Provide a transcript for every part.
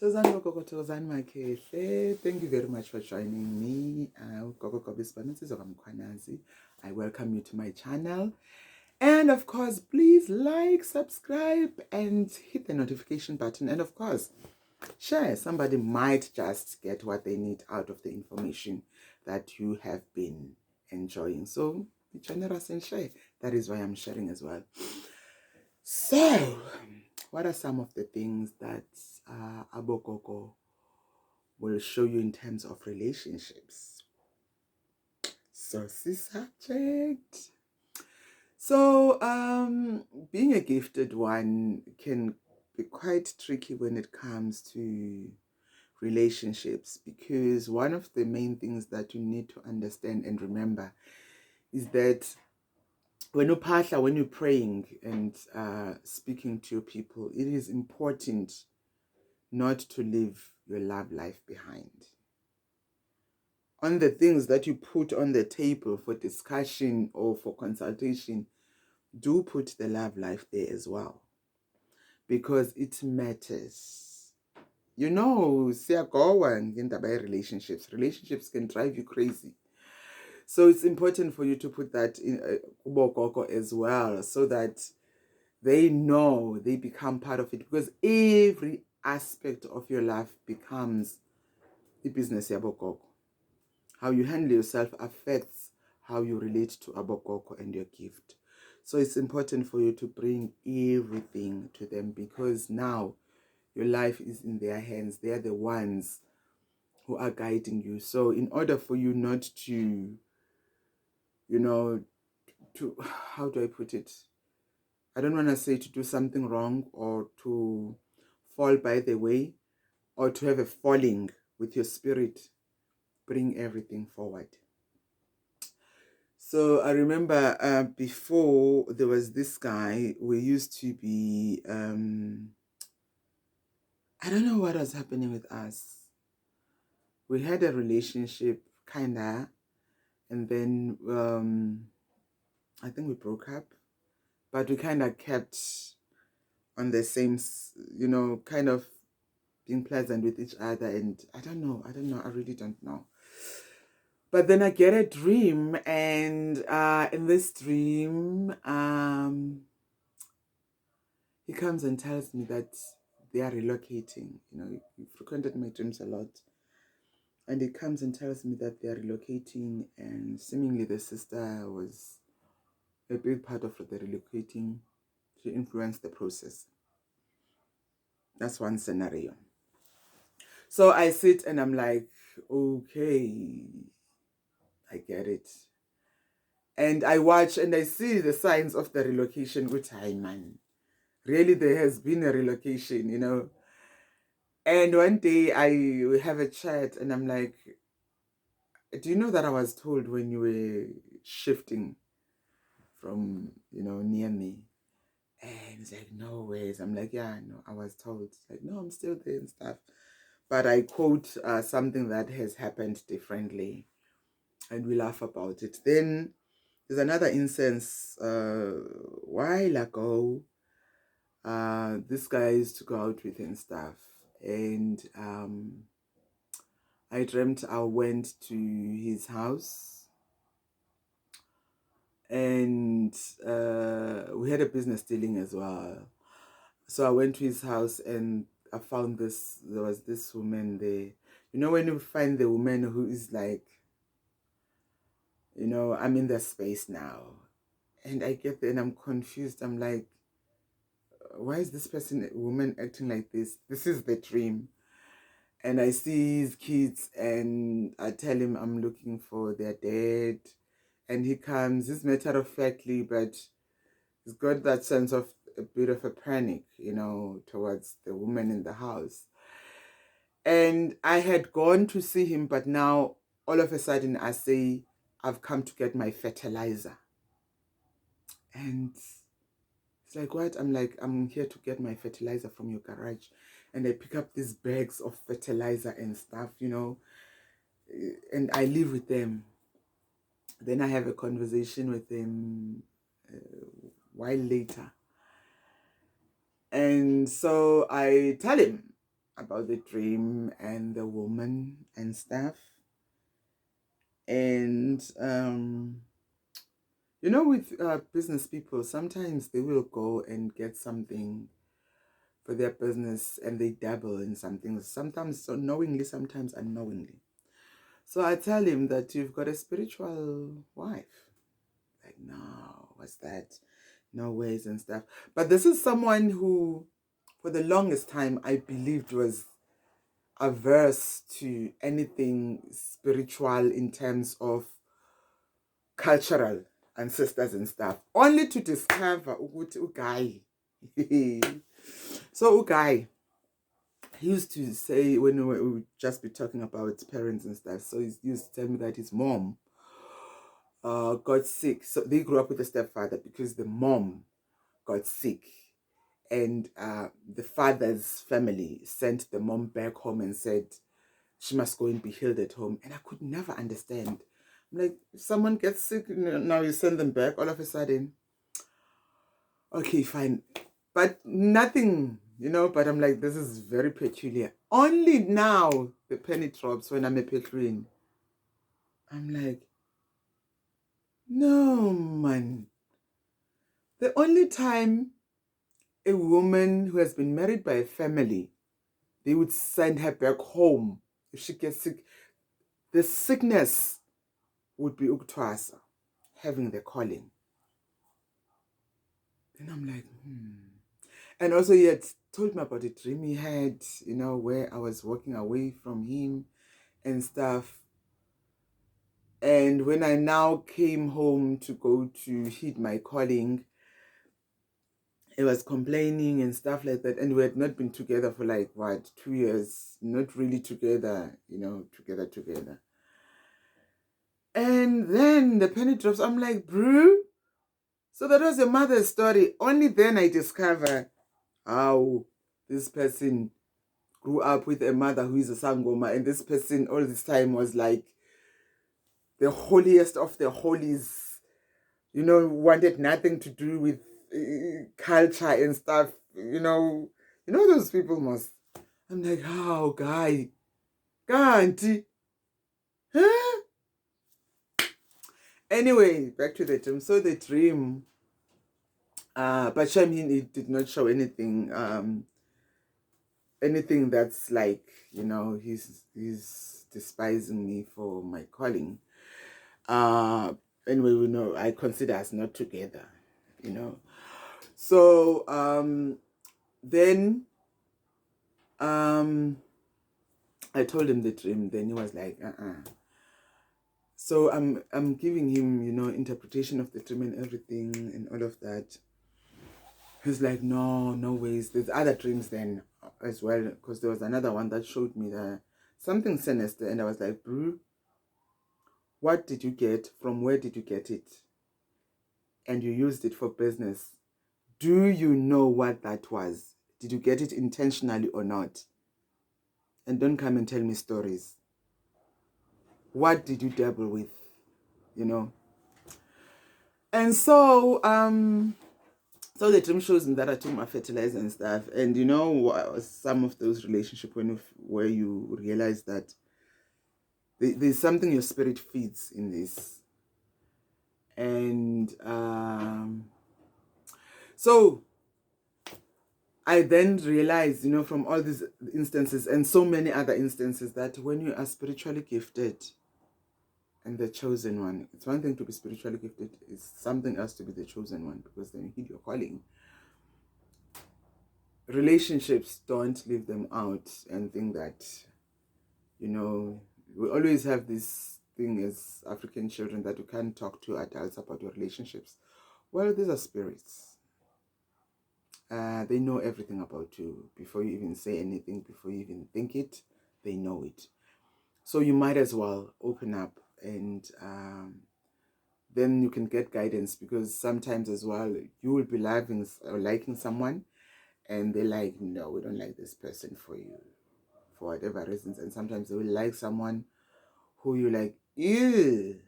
Tozani Gogo Tozani Makele. Thank you very much for joining me. I welcome you to my channel. And of course, please like, subscribe, and hit the notification button. And of course, share. Somebody might just get what they need out of the information that you have been enjoying. So be generous and share. That is why I'm sharing as well. So, what are some of the things that Abogogo will show you in terms of relationships? Saucy subject. So, being a gifted one can be quite tricky when it comes to relationships, because one of the main things that you need to understand and remember is that when you're praying and speaking to your people, it is important not to leave your love life behind. On the things that you put on the table for discussion or for consultation, do put the love life there as well, because it matters. You know, relationships can drive you crazy. So it's important for you to put that in as well, so that they know, they become part of it, because every aspect of your life becomes the business yabokoko. How you handle yourself affects how you relate to abokoko and your gift. So it's important for you to bring everything to them, because now your life is in their hands. They are the ones who are guiding you. So in order for you not to, how do I put it? I don't want to say to do something wrong or to fall by the way or to have a falling with your spirit. Bring everything forward. So I remember before there was this guy, we used to be, I don't know what was happening with us. We had a relationship, kinda, and then I think we broke up, but we kind of kept on the same, kind of being pleasant with each other. And I don't know, I really don't know. But then I get a dream, and in this dream, he comes and tells me that they are relocating. He frequented my dreams a lot. And he comes and tells me that they are relocating, and seemingly the sister was a big part of the relocating. She influenced the process. That's one scenario. So I sit and I'm like, okay, I get it. And I watch and I see the signs of the relocation, which I man. Really, there has been a relocation. And one day we have a chat and I'm like, do you know that I was told when you were shifting from, near me? And he's like, no ways. I'm like, yeah, no, I was told. It's like, no, I'm still there and stuff. But I quote something that has happened differently, and we laugh about it. Then there's another instance a while ago. This guy used to go out with and stuff, and I dreamt I went to his house, and we had a business dealing as well. So I went to his house and I found there was this woman there. When you find the woman who is like, I'm in the space now. And I get there and I'm confused. I'm like, why is this woman acting like this? This is the dream. And I see his kids and I tell him I'm looking for their dad. And he comes, he's matter of factly, but he's got that sense of a bit of a panic, towards the woman in the house. And I had gone to see him, but now all of a sudden I say, I've come to get my fertilizer. And it's like, what? I'm like, I'm here to get my fertilizer from your garage. And I pick up these bags of fertilizer and stuff, and I live with them. Then I have a conversation with him a while later. And so I tell him, about the dream and the woman and stuff. And you know, with business people, sometimes they will go and get something for their business and they dabble in something, sometimes so knowingly, sometimes unknowingly. So I tell him that you've got a spiritual wife. Like, no, what's that? No ways and stuff. But this is someone who, for the longest time, I believed was averse to anything spiritual in terms of cultural ancestors and stuff. Only to discover ukuthi uGuy. So uGuy, he used to say when we would just be talking about parents and stuff. So he used to tell me that his mom got sick. So they grew up with a stepfather because the mom got sick. And the father's family sent the mom back home and said she must go and be healed at home. And I could never understand. I'm like, if someone gets sick, now you send them back all of a sudden. Okay, fine. But nothing, but I'm like, this is very peculiar. Only now the penny drops when I'm a Petruin. I'm like, no, man. The only time a woman who has been married by a family, they would send her back home if she gets sick. The sickness would be uktwasa, having the calling. Then I'm like, And also he had told me about a dream he had, where I was walking away from him and stuff. And when I now came home to go to heed my calling, he was complaining and stuff like that. And we had not been together for 2 years, not really together, together. And then the penny drops. I'm like, brew. So that was your mother's story. Only then I discover how this person grew up with a mother who is a Sangoma. And this person all this time was like the holiest of the holies, wanted nothing to do with culture and stuff, those people must. I'm like, how, guy? Can't. Huh? Anyway, back to the dream. So the dream, but Shamin, it did not show anything, anything that's like, he's despising me for my calling. Anyway, we know I consider us not together, So then I told him the dream. Then he was like, So I'm giving him, interpretation of the dream and everything and all of that. He's like, no ways. There's other dreams then as well, because there was another one that showed me that something sinister, and I was like, bro, what did you get? From where did you get it? And you used it for business. Do you know what that was? Did you get it intentionally or not? And don't come and tell me stories. What did you dabble with? And so so the dream shows me that I took my fertilizer and stuff. And some of those relationships where you realize that there's something your spirit feeds in this. And so I then realized, from all these instances and so many other instances, that when you are spiritually gifted and the chosen one, it's one thing to be spiritually gifted, it's something else to be the chosen one, because then you heed your calling. Relationships, don't leave them out and think that, we always have this thing as African children that you can't talk to adults about your relationships. Well, these are spirits. They know everything about you before you even say anything, before you even think it, they know it. So you might as well open up, and then you can get guidance, because sometimes as well you will be liking someone, and they're like, no, we don't like this person for you, for whatever reasons. And sometimes they will like someone who you like, ew,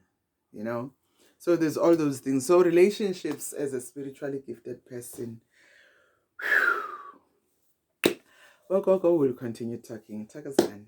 So there's all those things. So relationships, as a spiritually gifted person, Go, will continue talking. Takazan.